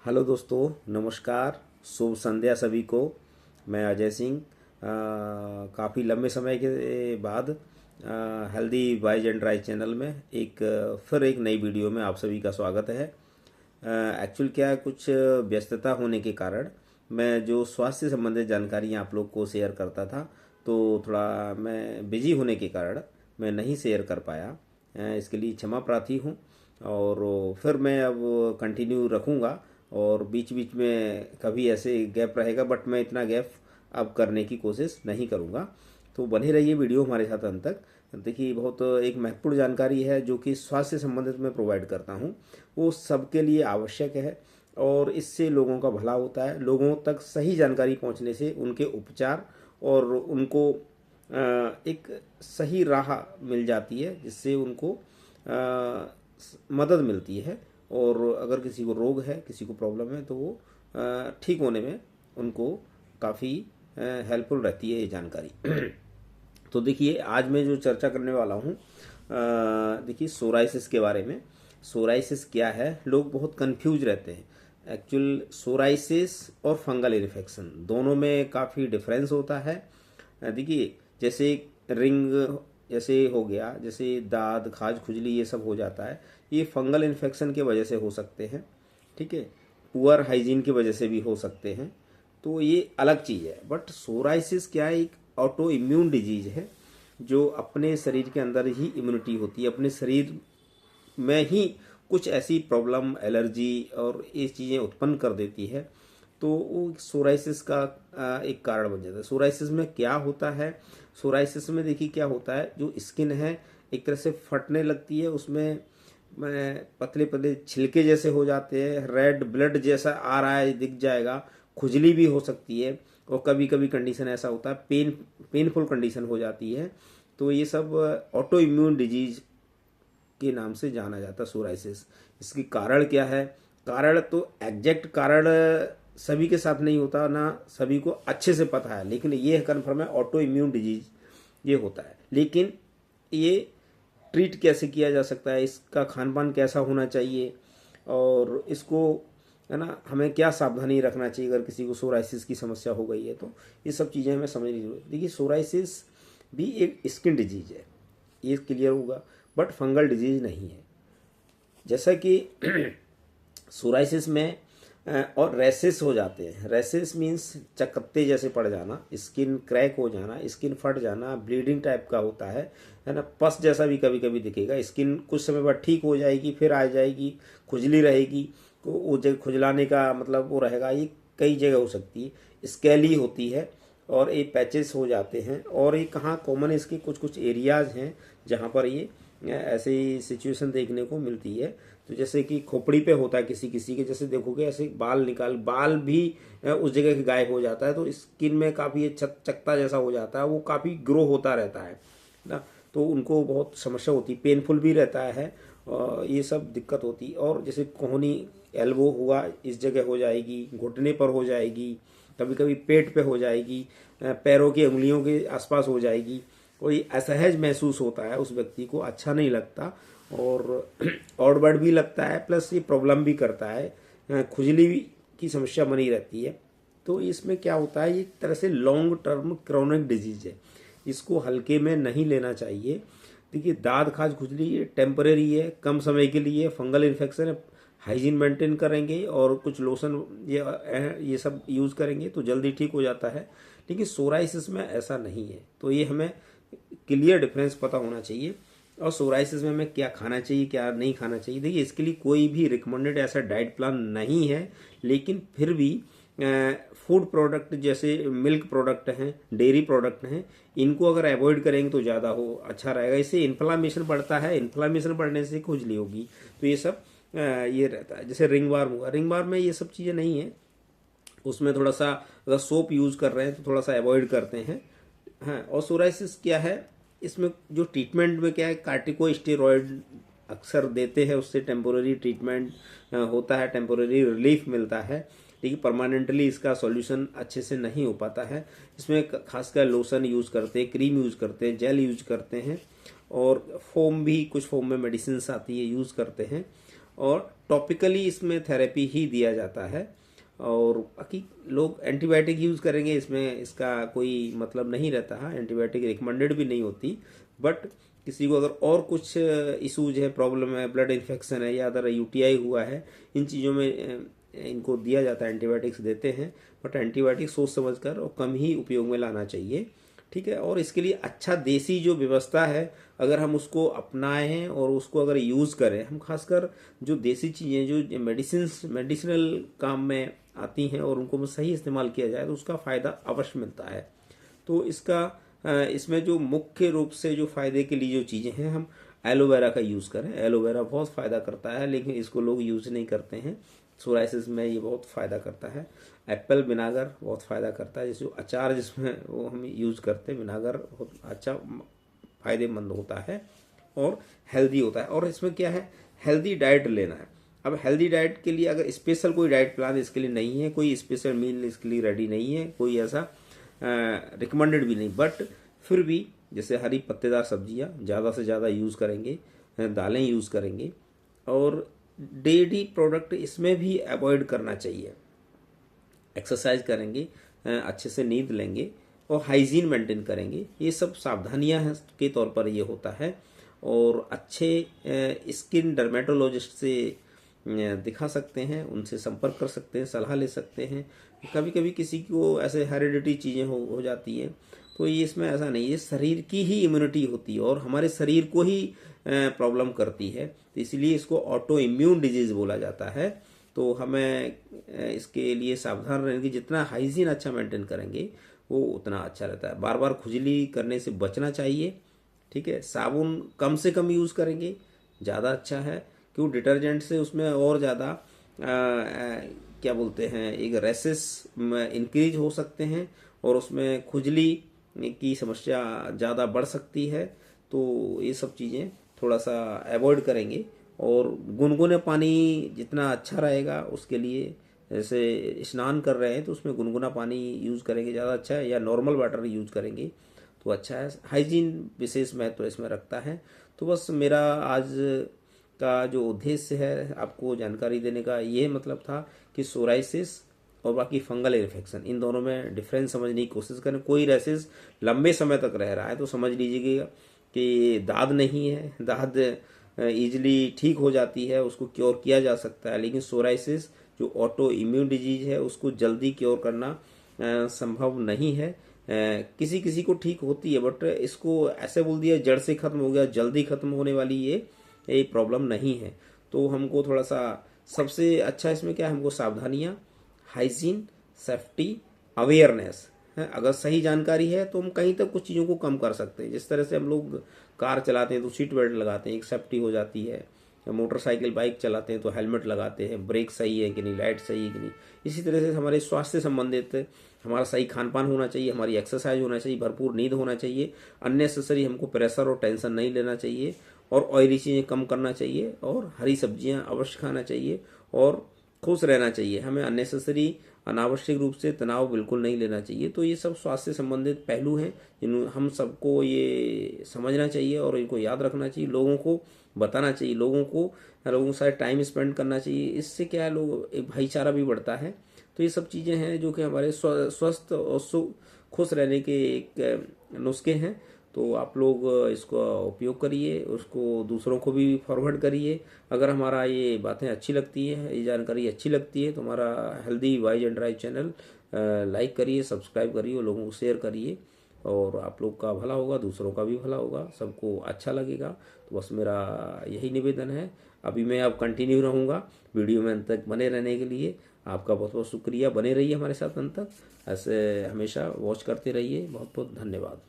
Hello दोस्तों, नमस्कार। शुभ संध्या सभी को। मैं अजय सिंह काफ़ी लंबे समय के बाद healthy wise and rise channel में फिर एक नई वीडियो में आप सभी का स्वागत है। एक्चुअल क्या है, कुछ व्यस्तता होने के कारण मैं जो स्वास्थ्य संबंधित जानकारियाँ आप लोग को शेयर करता था, तो थोड़ा मैं बिजी होने के कारण मैं नहीं शेयर कर पाया। इसके लिए क्षमा प्रार्थी हूँ। और फिर मैं अब कंटिन्यू रखूँगा और बीच बीच में कभी ऐसे गैप रहेगा, बट मैं इतना गैप अब करने की कोशिश नहीं करूँगा। तो बने रहिए वीडियो हमारे साथ अंत तक। देखिए, बहुत एक महत्वपूर्ण जानकारी है जो कि स्वास्थ्य संबंधित मैं प्रोवाइड करता हूँ, वो सबके लिए आवश्यक है और इससे लोगों का भला होता है। लोगों तक सही जानकारी पहुँचने से उनके उपचार और उनको एक सही राह मिल जाती है, जिससे उनको मदद मिलती है। और अगर किसी को रोग है, किसी को प्रॉब्लम है, तो वो ठीक होने में उनको काफ़ी हेल्पफुल रहती है ये जानकारी। तो देखिए, आज मैं जो चर्चा करने वाला हूँ, देखिए सोराइसिस के बारे में। सोराइसिस क्या है, लोग बहुत कंफ्यूज रहते हैं। एक्चुअल सोराइसिस और फंगल इन्फेक्शन दोनों में काफ़ी डिफरेंस होता है। देखिए, जैसे रिंग जैसे हो गया, जैसे दाद खाज खुजली ये सब हो जाता है, ये फंगल इन्फेक्शन के वजह से हो सकते हैं। ठीक है, पुअर हाइजीन की वजह से भी हो सकते हैं, तो ये अलग चीज़ है। बट सोराइसिस क्या है, एक ऑटो इम्यून डिजीज है जो अपने शरीर के अंदर ही इम्यूनिटी होती है, अपने शरीर में ही कुछ ऐसी प्रॉब्लम, एलर्जी और ये चीज़ें उत्पन्न कर देती है, तो वो सोराइसिस का एक कारण बन जाता है। सोराइसिस में क्या होता है, सोराइसिस में देखिए क्या होता है, जो स्किन है एक तरह से फटने लगती है, उसमें पतले पतले छिलके जैसे हो जाते हैं, रेड ब्लड जैसा आ रहा है दिख जाएगा, खुजली भी हो सकती है, और कभी कभी कंडीशन ऐसा होता है पेनफुल कंडीशन हो जाती है। तो ये सब ऑटो इम्यून डिजीज के नाम से जाना जाता है सोराइसिस। इसकी कारण क्या है, कारण तो एग्जैक्ट कारण सभी के साथ नहीं होता, ना सभी को अच्छे से पता है, लेकिन ये कन्फर्म है ऑटो इम्यून डिजीज ये होता है। लेकिन ये ट्रीट कैसे किया जा सकता है, इसका खान पान कैसा होना चाहिए, और इसको है ना हमें क्या सावधानी रखना चाहिए अगर किसी को सोराइसिस की समस्या हो गई है, तो ये सब चीज़ें हमें समझने की जरूरत है। देखिए, सोराइसिस भी एक स्किन डिजीज है, ये क्लियर होगा, बट फंगल डिजीज नहीं है। जैसा कि सोराइसिस में और रैसेस हो जाते हैं। रैसेस मीन्स चकत्ते जैसे पड़ जाना, स्किन क्रैक हो जाना, स्किन फट जाना, ब्लीडिंग टाइप का होता है ना। पस जैसा भी कभी कभी दिखेगा। स्किन कुछ समय बाद ठीक हो जाएगी, फिर आ जाएगी, खुजली रहेगी, वो जगह खुजलाने का मतलब वो रहेगा। ये कई जगह हो सकती है, स्केली होती है, और ये पैचेस हो जाते हैं। और ये कहाँ कॉमन, इसके कुछ कुछ एरियाज हैं जहाँ पर ये ऐसी सिचुएशन देखने को मिलती है। तो जैसे कि खोपड़ी पे होता है किसी किसी के, जैसे देखोगे ऐसे बाल भी उस जगह के गायब हो जाता है, तो स्किन में काफ़ी चकता जैसा हो जाता है, वो काफ़ी ग्रो होता रहता है ना। तो उनको बहुत समस्या होती है, पेनफुल भी रहता है, ये सब दिक्कत होती। और जैसे कोहनी एल्बो हुआ, इस जगह हो जाएगी, घुटने पर हो जाएगी, कभी कभी पेट पे हो जाएगी, पैरों की उंगलियों के आसपास हो जाएगी। कोई असहज महसूस होता है उस व्यक्ति को, अच्छा नहीं लगता, और ऑडवर्ड भी लगता है, प्लस ये प्रॉब्लम भी करता है, खुजली की समस्या बनी रहती है। तो इसमें क्या होता है, ये एक तरह से लॉन्ग टर्म क्रोनिक डिजीज है, इसको हल्के में नहीं लेना चाहिए। देखिए, दाद खाज खुजली ये टेम्परेरी है, कम समय के लिए। फंगल इन्फेक्शन है, हाइजीन मेंटेन करेंगे और कुछ लोशन ये सब यूज़ करेंगे तो जल्दी ठीक हो जाता है। लेकिन सोराइसिस में ऐसा नहीं है, तो ये हमें क्लियर डिफरेंस पता होना चाहिए। और सोराइसिस में हमें क्या खाना चाहिए, क्या नहीं खाना चाहिए, देखिए इसके लिए कोई भी रिकमेंडेड ऐसा डाइट प्लान नहीं है। लेकिन फिर भी फूड प्रोडक्ट जैसे मिल्क प्रोडक्ट हैं, डेयरी प्रोडक्ट हैं, इनको अगर अवॉइड करेंगे तो ज़्यादा हो अच्छा रहेगा। इससे इन्फ्लामेशन बढ़ता है, इन्फ्लामेशन बढ़ने से खुजली होगी, तो ये सब ये रहता है। जैसे रिंग वार्म हुआ, रिंग वार्म में ये सब चीज़ें नहीं है, उसमें थोड़ा सा अगर सोप यूज़ कर रहे हैं तो थोड़ा सा अवॉइड करते हैं। हाँ, और सोराइसिस क्या है, इसमें जो ट्रीटमेंट में क्या है, कार्टिकोस्टेरॉइड अक्सर देते हैं, उससे टेम्पोररी ट्रीटमेंट होता है, टेम्पोररी रिलीफ मिलता है, लेकिन परमानेंटली इसका सॉल्यूशन अच्छे से नहीं हो पाता है। इसमें खासकर लोशन यूज़ करते हैं, क्रीम यूज़ करते हैं, जेल यूज़ करते हैं, और फोम भी, कुछ फोम में मेडिसिन आती है, यूज़ करते हैं। और टॉपिकली इसमें थेरेपी ही दिया जाता है। और बाकी लोग एंटीबायोटिक यूज़ करेंगे, इसमें इसका कोई मतलब नहीं रहता है, एंटीबायोटिक रिकमेंडेड भी नहीं होती। बट किसी को अगर और कुछ इशूज है, प्रॉब्लम है, ब्लड इन्फेक्शन है या अदर यूटीआई हुआ है, इन चीज़ों में इनको दिया जाता है, एंटीबायोटिक्स देते हैं। बट एंटीबायोटिक सोच समझकर और कम ही उपयोग में लाना चाहिए, ठीक है। और इसके लिए अच्छा देसी जो व्यवस्था है, अगर हम उसको अपनाएं और उसको अगर यूज़ करें, हम खासकर जो देसी चीज़ें जो मेडिसिनल काम में आती हैं और उनको सही इस्तेमाल किया जाए तो उसका फ़ायदा अवश्य मिलता है। तो इसमें जो मुख्य रूप से जो फ़ायदे के लिए जो चीज़ें हैं, हम एलोवेरा का यूज़ करें। एलोवेरा बहुत फ़ायदा करता है, लेकिन इसको लोग यूज़ नहीं करते हैं। सोराइसिस में ये बहुत फ़ायदा करता है। एप्पल विनागर बहुत फ़ायदा करता है, जैसे अचार जिसमें वो हम यूज़ करते हैं, विनागर बहुत अच्छा फ़ायदेमंद होता है और हेल्दी होता है। और इसमें क्या है, हेल्दी डाइट लेना है। अब हेल्दी डाइट के लिए अगर स्पेशल कोई डाइट प्लान इसके लिए नहीं है, कोई स्पेशल मील इसके लिए रेडी नहीं है, कोई ऐसा रिकमेंडेड भी नहीं, बट फिर भी जैसे हरी पत्तेदार सब्जियां ज़्यादा से ज़्यादा यूज़ करेंगे, दालें यूज़ करेंगे, और डेयरी प्रोडक्ट इसमें भी अवॉइड करना चाहिए। एक्सरसाइज करेंगे, अच्छे से नींद लेंगे और हाइजीन मेंटेन करेंगे, ये सब सावधानियां हैं के तौर पर ये होता है। और अच्छे स्किन डर्मेटोलॉजिस्ट से दिखा सकते हैं, उनसे संपर्क कर सकते हैं, सलाह ले सकते हैं। कभी कभी किसी को ऐसे हेरिडिटी चीज़ें हो जाती हैं, तो ये इसमें ऐसा नहीं है, शरीर की ही इम्यूनिटी होती है और हमारे शरीर को ही प्रॉब्लम करती है, तो इसलिए इसको ऑटो इम्यून डिजीज़ बोला जाता है। तो हमें इसके लिए सावधान रहने की, जितना हाइजीन अच्छा मेंटेन करेंगे वो उतना अच्छा रहता है। बार बार खुजली करने से बचना चाहिए, ठीक है। साबुन कम से कम यूज़ करेंगे, ज़्यादा अच्छा है, क्यों डिटर्जेंट से उसमें और ज़्यादा क्या बोलते हैं, एक रैसेस इंक्रीज हो सकते हैं और उसमें खुजली की समस्या ज़्यादा बढ़ सकती है। तो ये सब चीज़ें थोड़ा सा अवॉइड करेंगे। और गुनगुने पानी जितना अच्छा रहेगा उसके लिए, जैसे स्नान कर रहे हैं तो उसमें गुनगुना पानी यूज़ करेंगे ज़्यादा अच्छा है, या नॉर्मल वाटर यूज़ करेंगे तो अच्छा है। हाइजीन विशेष महत्व इसमें रखता है। तो बस मेरा आज का जो उद्देश्य है आपको जानकारी देने का, ये मतलब था कि सोराइसिस और बाकी फंगल इन्फेक्शन, इन दोनों में डिफरेंस समझने की कोशिश करें। कोई रैसेस लंबे समय तक रह रहा है तो समझ लीजिएगा कि दाद नहीं है, दाद ईजिली ठीक हो जाती है, उसको क्योर किया जा सकता है। लेकिन सोराइसिस जो ऑटो इम्यून डिजीज है उसको जल्दी क्योर करना संभव नहीं है। किसी किसी को ठीक होती है, बट इसको ऐसे बोल दिया जड़ से खत्म हो गया, जल्दी खत्म होने वाली ये प्रॉब्लम नहीं है। तो हमको थोड़ा सा सबसे अच्छा इसमें क्या है, हमको सावधानियाँ, हाइजीन, सेफ्टी, अवेयरनेस है। अगर सही जानकारी है तो हम कहीं तक कुछ चीज़ों को कम कर सकते हैं। जिस तरह से हम लोग कार चलाते हैं तो सीट बेल्ट लगाते हैं, एक सेफ्टी हो जाती है। मोटरसाइकिल बाइक चलाते हैं तो हेलमेट लगाते हैं, ब्रेक सही है कि नहीं, लाइट सही है कि नहीं। इसी तरह से हमारे स्वास्थ्य से संबंधित हमारा सही खान पान होना चाहिए, हमारी एक्सरसाइज होना चाहिए, भरपूर नींद होना चाहिए, अननेसेसरी हमको प्रेशर और टेंशन नहीं लेना चाहिए, और ऑयली चीज़ें कम करना चाहिए, और हरी सब्जियां अवश्य खाना चाहिए, और खुश रहना चाहिए। हमें अननेसेसरी अनावश्यक रूप से तनाव बिल्कुल नहीं लेना चाहिए। तो ये सब स्वास्थ्य से संबंधित पहलू हैं जिन हम सबको ये समझना चाहिए और इनको याद रखना चाहिए, लोगों को बताना चाहिए, लोगों के साथ टाइम स्पेंड करना चाहिए। इससे क्या है, लोग एक भाईचारा भी बढ़ता है। तो ये सब चीज़ें हैं जो कि हमारे स्वस्थ और खुश रहने के एक नुस्खे हैं। तो आप लोग इसको उपयोग करिए, उसको दूसरों को भी फॉरवर्ड करिए। अगर हमारा ये बातें अच्छी लगती है, ये जानकारी अच्छी लगती है, तो हमारा healthy wise and drive channel like करिए, सब्सक्राइब करिए और लोगों को शेयर करिए। और आप लोग का भला होगा, दूसरों का भी भला होगा, सबको अच्छा लगेगा। तो बस मेरा यही निवेदन है। अभी मैं अब कंटिन्यू रहूँगा वीडियो में अंत तक बने रहने के लिए। आपका बहुत बहुत शुक्रिया, बने रहिए हमारे साथ अंत तक, ऐसे हमेशा वॉच करते रहिए। बहुत बहुत धन्यवाद।